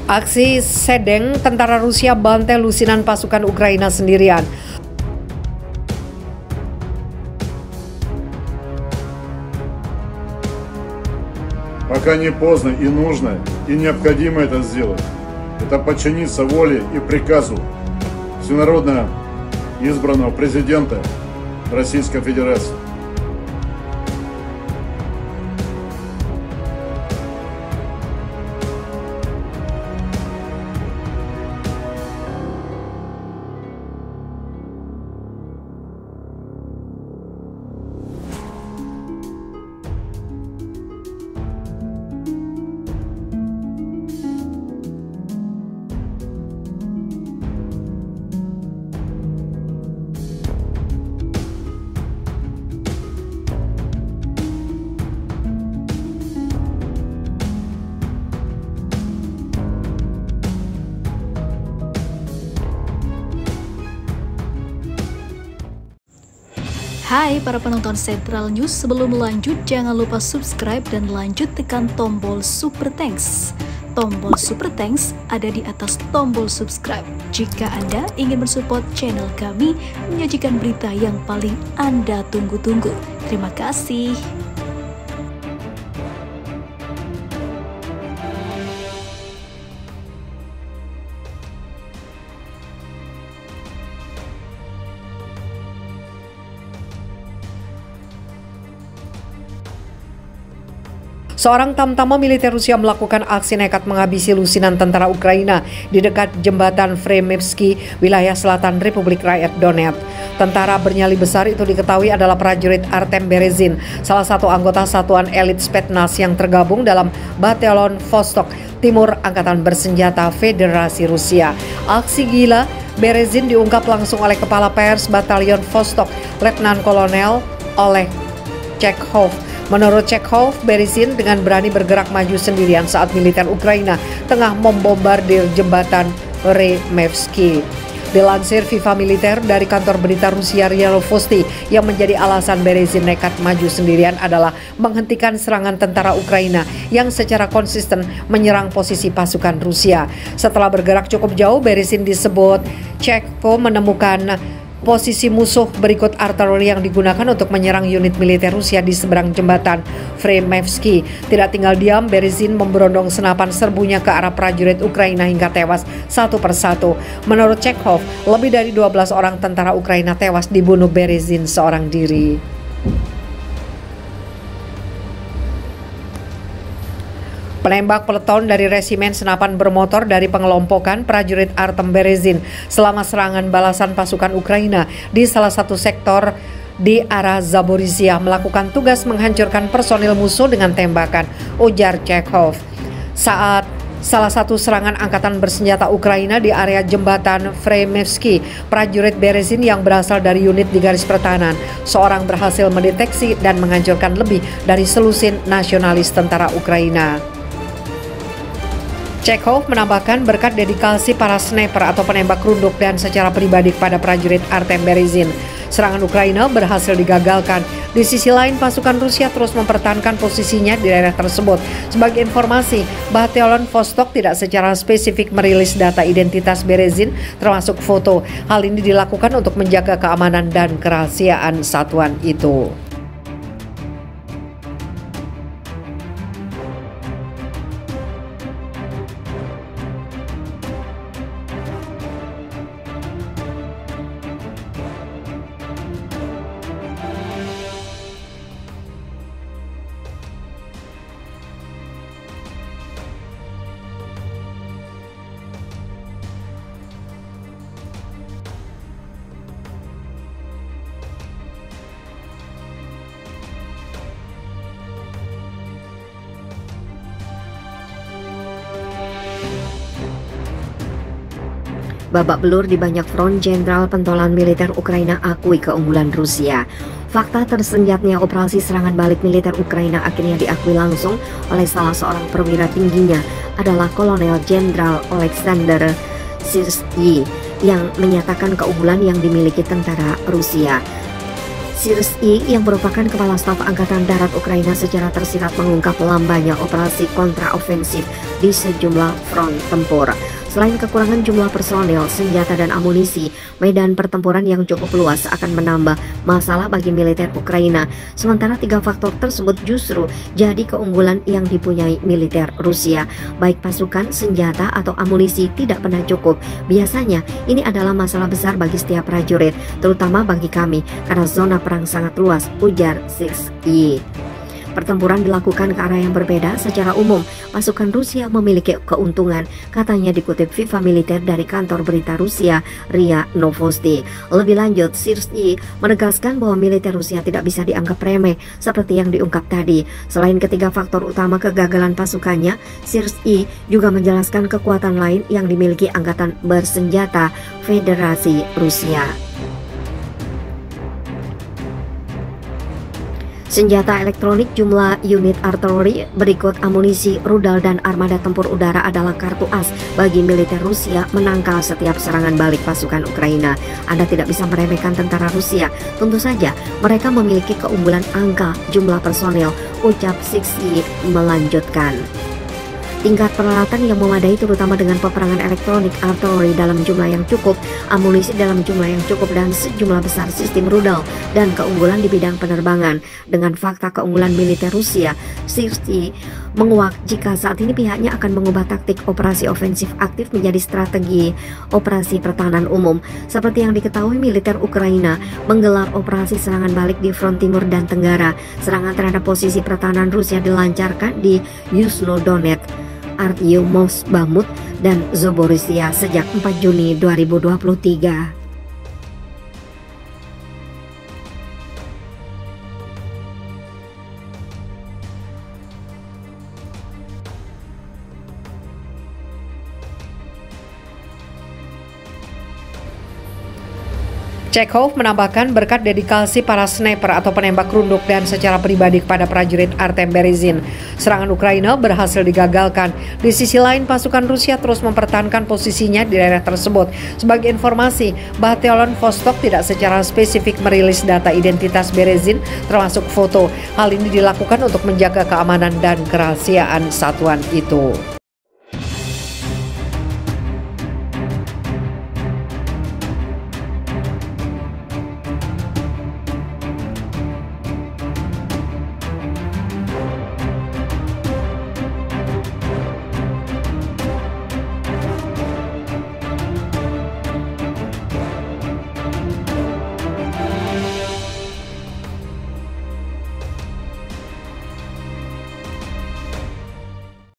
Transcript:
Aksi sedeng tentara Rusia bantai lusinan pasukan Ukraina sendirian. Пока не поздно и нужно, и необходимо это сделать. Это подчиниться воле и приказу всенародно избранного президента Российской Федерации. Hai para penonton Sentral News, sebelum lanjut jangan lupa subscribe dan lanjut tekan tombol Super Thanks. Tombol Super Thanks ada di atas tombol subscribe. Jika Anda ingin mensupport channel kami menyajikan berita yang paling Anda tunggu-tunggu. Terima kasih. Seorang tamtama militer Rusia melakukan aksi nekat menghabisi lusinan tentara Ukraina di dekat jembatan Fremevsky, wilayah selatan Republik Rakyat Donetsk. Tentara bernyali besar itu diketahui adalah prajurit Artem Berezin, salah satu anggota satuan elit Spetsnaz yang tergabung dalam Batalion Vostok Timur Angkatan Bersenjata Federasi Rusia. Aksi gila Berezin diungkap langsung oleh Kepala Pers Batalion Vostok, Letnan Kolonel Oleg Chekhov. Menurut Chekhov, Berezin dengan berani bergerak maju sendirian saat militer Ukraina tengah membombardir jembatan Fremevsky. Dilansir Viva Militer dari kantor berita Rusia RIA Novosti, yang menjadi alasan Berezin nekat maju sendirian adalah menghentikan serangan tentara Ukraina yang secara konsisten menyerang posisi pasukan Rusia. Setelah bergerak cukup jauh, Berezin disebut Chekhov menemukan posisi musuh berikut artileri yang digunakan untuk menyerang unit militer Rusia di seberang jembatan Fremevsky. Tidak tinggal diam, Berezin memberondong senapan serbunya ke arah prajurit Ukraina hingga tewas satu persatu. Menurut Chekhov, lebih dari 12 orang tentara Ukraina tewas dibunuh Berezin seorang diri. Penembak peleton dari resimen senapan bermotor dari pengelompokan prajurit Artem Berezin selama serangan balasan pasukan Ukraina di salah satu sektor di arah Zaporizhia melakukan tugas menghancurkan personil musuh dengan tembakan, ujar Chekhov. Saat salah satu serangan angkatan bersenjata Ukraina di area jembatan Fremevsky, prajurit Berezin yang berasal dari unit di garis pertahanan, seorang berhasil mendeteksi dan menghancurkan lebih dari selusin nasionalis tentara Ukraina. Chekhov menambahkan berkat dedikasi para sniper atau penembak runduk dan secara pribadi kepada prajurit Artem Berezin, serangan Ukraina berhasil digagalkan. Di sisi lain, pasukan Rusia terus mempertahankan posisinya di daerah tersebut. Sebagai informasi, Batalion Vostok tidak secara spesifik merilis data identitas Berezin termasuk foto. Hal ini dilakukan untuk menjaga keamanan dan kerahasiaan satuan itu. Babak belur di banyak front, Jenderal Pentolan Militer Ukraina akui keunggulan Rusia. Fakta tersenjatnya operasi serangan balik militer Ukraina akhirnya diakui langsung oleh salah seorang perwira tingginya adalah Kolonel Jenderal Alexander Syrsky yang menyatakan keunggulan yang dimiliki tentara Rusia. Syrskyi yang merupakan Kepala Staf Angkatan Darat Ukraina secara tersirat mengungkap lambannya operasi kontraofensif di sejumlah front tempur. Selain kekurangan jumlah personel, senjata dan amunisi, medan pertempuran yang cukup luas akan menambah masalah bagi militer Ukraina. Sementara tiga faktor tersebut justru jadi keunggulan yang dipunyai militer Rusia. Baik pasukan, senjata atau amunisi tidak pernah cukup. Biasanya ini adalah masalah besar bagi setiap prajurit, terutama bagi kami karena zona perang sangat luas, ujar Syrskyi. Pertempuran dilakukan ke arah yang berbeda. Secara umum, pasukan Rusia memiliki keuntungan, katanya dikutip Viva Militer dari kantor berita Rusia, RIA Novosti. Lebih lanjut, Syrskyi menegaskan bahwa militer Rusia tidak bisa dianggap remeh seperti yang diungkap tadi. Selain ketiga faktor utama kegagalan pasukannya, Syrskyi juga menjelaskan kekuatan lain yang dimiliki angkatan bersenjata Federasi Rusia. Senjata elektronik, jumlah unit artileri, berikut amunisi, rudal, dan armada tempur udara adalah kartu as bagi militer Rusia menangkal setiap serangan balik pasukan Ukraina. Anda tidak bisa meremehkan tentara Rusia. Tentu saja mereka memiliki keunggulan angka jumlah personel, ucap Syrskyi melanjutkan. Tingkat peralatan yang memadai terutama dengan peperangan elektronik, artileri dalam jumlah yang cukup, amunisi dalam jumlah yang cukup, dan sejumlah besar sistem rudal dan keunggulan di bidang penerbangan. Dengan fakta keunggulan militer Rusia, Syrskyi menguak jika saat ini pihaknya akan mengubah taktik operasi ofensif aktif menjadi strategi operasi pertahanan umum. Seperti yang diketahui, militer Ukraina menggelar operasi serangan balik di front timur dan tenggara. Serangan terhadap posisi pertahanan Rusia dilancarkan di Yuzhno-Donetsk, Artyomov, Bakhmut, dan Zaporizhzhia sejak 4 Juni 2023. Chekhov menambahkan berkat dedikasi para sniper atau penembak runduk dan secara pribadi kepada prajurit Artem Berezin, serangan Ukraina berhasil digagalkan. Di sisi lain, pasukan Rusia terus mempertahankan posisinya di daerah tersebut. Sebagai informasi, Batelon Vostok tidak secara spesifik merilis data identitas Berezin termasuk foto. Hal ini dilakukan untuk menjaga keamanan dan kerahasiaan satuan itu.